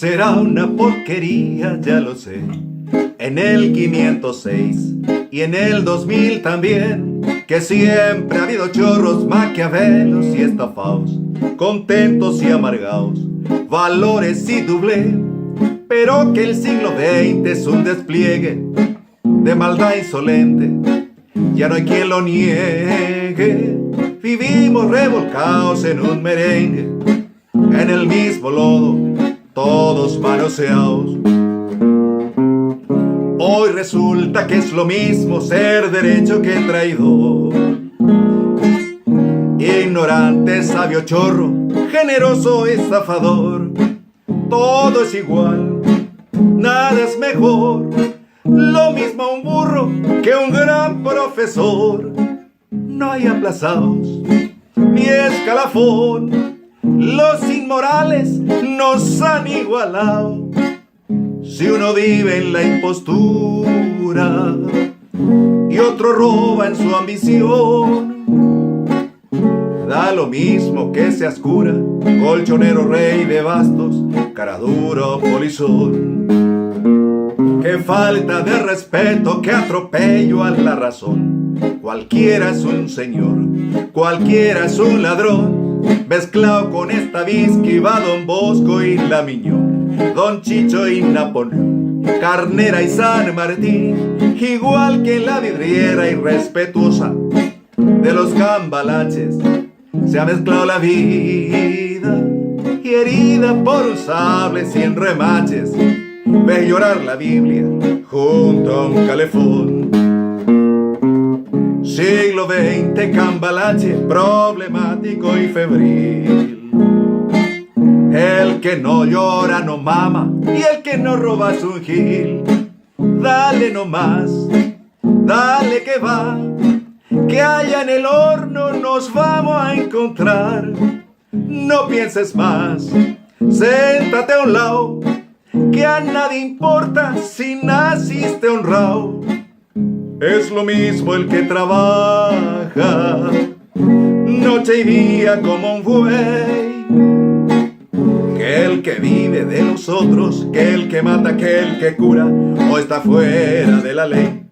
será una porquería, ya lo sé. En el 506 y en el 2000 también, que siempre ha habido chorros, maquiavelos y estafaos, contentos y amargaos, valores y doble, pero que el siglo XX es un despliegue de maldad insolente, ya no hay quien lo niegue. Vivimos revolcados en un merengue, en el mismo lodo, todos manoseados. Hoy resulta que es lo mismo ser derecho que traidor, ignorante, sabio, chorro, generoso, estafador. Todo es igual, nada es mejor, lo mismo un burro que un gran profesor. No hay aplazados ni escalafón, los inmorales nos han igualado. Si uno vive en la impostura y otro roba en su ambición, da lo mismo que seas cura, colchonero, rey de bastos, cara duro, polizón. Qué falta de respeto, qué atropello a la razón. Cualquiera es un señor, cualquiera es un ladrón. Mezclado con esta whisky va Don Bosco y la Miñón, Don Chicho y Napoleón, Carnera y San Martín, igual que en la vidriera irrespetuosa de los cambalaches. Se ha mezclado la vida y herida por un sable sin remaches. Ve llorar la Biblia junto a un calefón. Siglo XX, cambalache, problemático y febril. El que no llora no mama y el que no roba es un gil. Dale nomás, dale que va, que allá en el horno nos vamos a encontrar. No pienses más, siéntate a un lado, que a nadie importa si naciste honrado. Es lo mismo el que trabaja noche y día como un buey, que el que vive de los otros, que el que mata, que el que cura o está fuera de la ley.